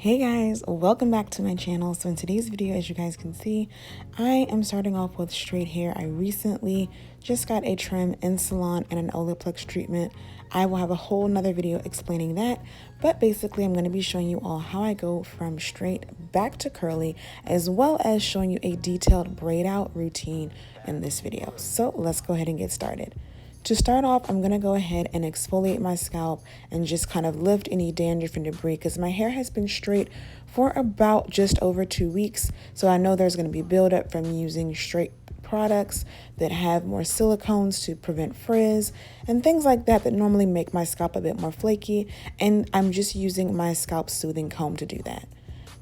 Hey guys, welcome back to my channel. So in today's video, as you guys can see, I am starting off with straight hair. I recently just got a trim in salon and an Olaplex treatment. I will have a whole nother video explaining that, but basically I'm going to be showing you all how I go from straight back to curly, as well as showing you a detailed braid out routine in this video. So let's go ahead and get started. To start off, I'm going to go ahead and exfoliate my scalp and just kind of lift any dandruff and debris because my hair has been straight for about just over 2 weeks. So I know there's going to be buildup from using straight products that have more silicones to prevent frizz and things like that normally make my scalp a bit more flaky. And I'm just using my scalp soothing comb to do that.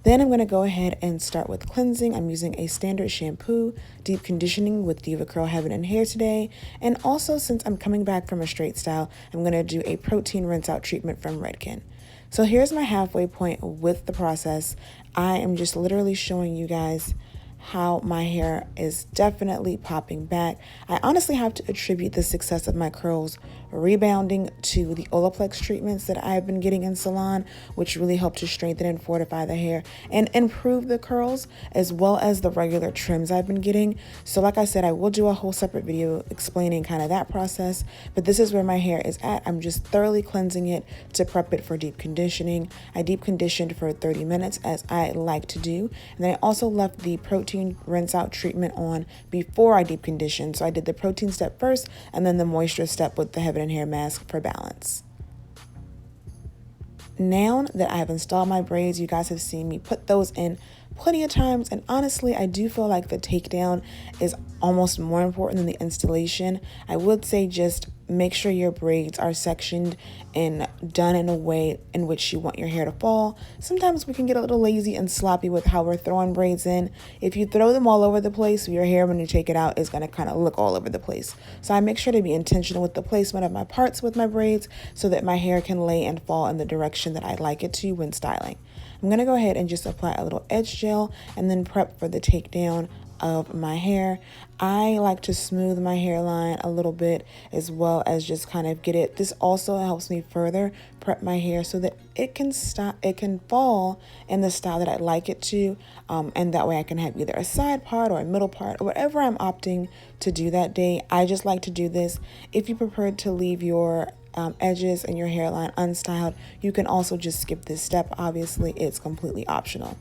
Then I'm going to go ahead and start with cleansing. I'm using a standard shampoo, deep conditioning with Deva Curl Heaven and Hair today. And also, since I'm coming back from a straight style, I'm going to do a protein rinse out treatment from Redken. So here's my halfway point with the process. I am just literally showing you guys how my hair is definitely popping back. I honestly have to attribute the success of my curls rebounding to the Olaplex treatments that I've been getting in salon, which really help to strengthen and fortify the hair and improve the curls, as well as the regular trims I've been getting. So like I said, I will do a whole separate video explaining kind of that process, but this is where my hair is at. I'm just thoroughly cleansing it to prep it for deep conditioning. I deep conditioned for 30 minutes as I like to do, and then I also left the protein rinse out treatment on before I deep conditioned. So I did the protein step first and then the moisture step with the Heaven and Hair mask for balance. Now that I have installed my braids, you guys have seen me put those in plenty of times, and honestly I do feel like the takedown is almost more important than the installation. I would say just make sure your braids are sectioned and done in a way in which you want your hair to fall. Sometimes we can get a little lazy and sloppy with how we're throwing braids in. If you throw them all over the place, your hair when you take it out is going to kind of look all over the place. So I make sure to be intentional with the placement of my parts with my braids so that my hair can lay and fall in the direction that I like it to when styling. I'm going to go ahead and just apply a little edge gel and then prep for the takedown of my hair. I like to smooth my hairline a little bit as well as just kind of get it. This also helps me further prep my hair so that it can fall in the style that I like it to, and that way I can have either a side part or a middle part or whatever I'm opting to do that day. I just like to do this. If you prefer to leave your edges and your hairline unstyled, you can also just skip this step. Obviously, it's completely optional.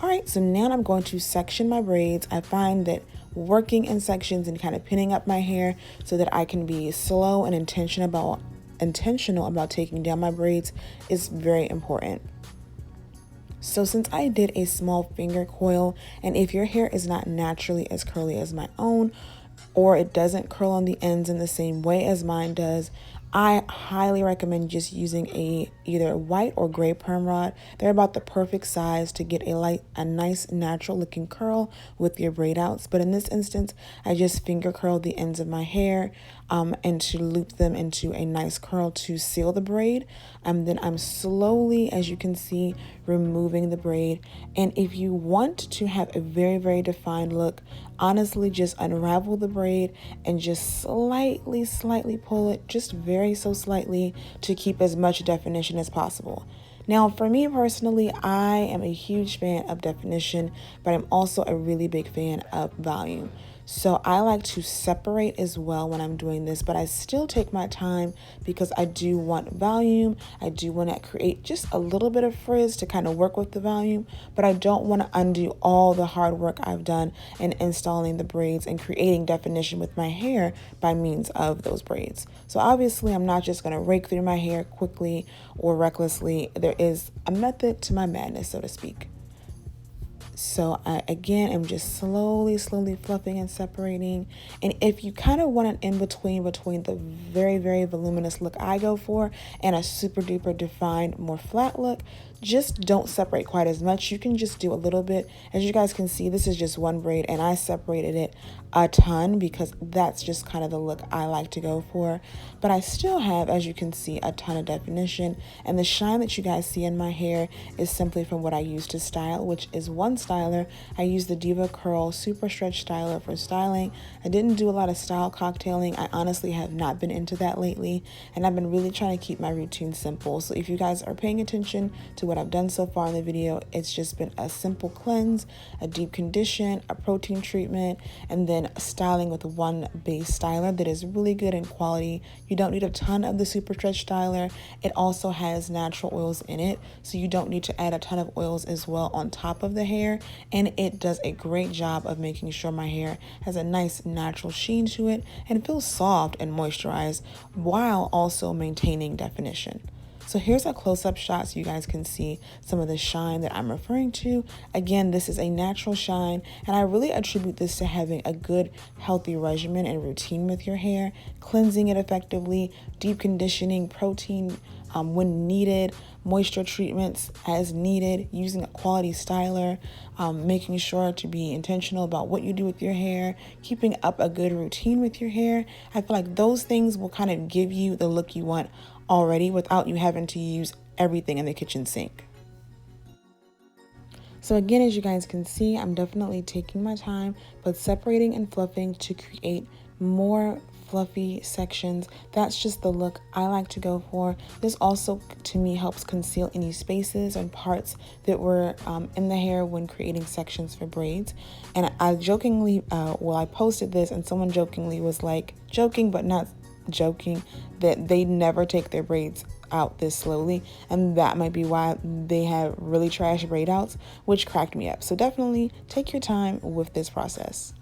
All right, so now I'm going to section my braids. I find that working in sections and kind of pinning up my hair so that I can be slow and intentional about taking down my braids is very important. So since I did a small finger coil, and if your hair is not naturally as curly as my own, or it doesn't curl on the ends in the same way as mine does, I highly recommend just using either a white or gray perm rod. They're about the perfect size to get a nice natural looking curl with your braid outs. But in this instance, I just finger curled the ends of my hair and to loop them into a nice curl to seal the braid. Then I'm slowly, as you can see, removing the braid. And if you want to have a very, very defined look, honestly, just unravel the braid and just slightly pull it, just very so slightly, to keep as much definition as possible. Now, for me personally, I am a huge fan of definition, but I'm also a really big fan of volume. So I like to separate as well when I'm doing this, but I still take my time because I do want volume. I do want to create just a little bit of frizz to kind of work with the volume, but I don't want to undo all the hard work I've done in installing the braids and creating definition with my hair by means of those braids. So obviously I'm not just going to rake through my hair quickly or recklessly. There is a method to my madness, so to speak. So I, again, am just slowly fluffing and separating. And if you kind of want an in-between between the very, very voluminous look I go for and a super duper defined, more flat look, just don't separate quite as much. You can just do a little bit. As you guys can see, this is just one braid and I separated it a ton because that's just kind of the look I like to go for. But I still have, as you can see, a ton of definition, and the shine that you guys see in my hair is simply from what I use to style, which is one styler. I used the Deva Curl Super Stretch Styler for styling. I didn't do a lot of style cocktailing. I honestly have not been into that lately, and I've been really trying to keep my routine simple. So if you guys are paying attention to what I've done so far in the video, it's just been a simple cleanse, a deep condition, a protein treatment, and then styling with one base styler that is really good in quality. You don't need a ton of the Super Stretch Styler. It also has natural oils in it, so you don't need to add a ton of oils as well on top of the hair, and it does a great job of making sure my hair has a nice natural sheen to it and feels soft and moisturized while also maintaining definition. So here's a close-up shot so you guys can see some of the shine that I'm referring to. Again, this is a natural shine, and I really attribute this to having a good, healthy regimen and routine with your hair, cleansing it effectively, deep conditioning, protein when needed, moisture treatments as needed, using a quality styler, making sure to be intentional about what you do with your hair, keeping up a good routine with your hair. I feel like those things will kind of give you the look you want already without you having to use everything in the kitchen sink. So again, as you guys can see, I'm definitely taking my time, but separating and fluffing to create more fluffy sections. That's just the look I like to go for. This also, to me, helps conceal any spaces and parts that were in the hair when creating sections for braids. And I jokingly, I posted this and someone jokingly was like, joking but not joking, that they never take their braids out this slowly, and that might be why they have really trash braid outs, which cracked me up. So definitely take your time with this process.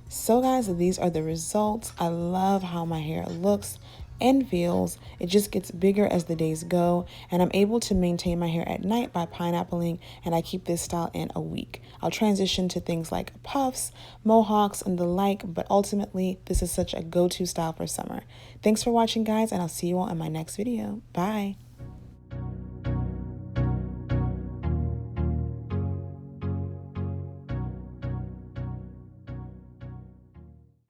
So guys, these are the results. I love how my hair looks and feels. It just gets bigger as the days go, and I'm able to maintain my hair at night by pineappling, and I keep this style in a week. I'll transition to things like puffs, mohawks, and the like, but ultimately this is such a go-to style for summer. Thanks for watching, guys, and I'll see you all in my next video. Bye.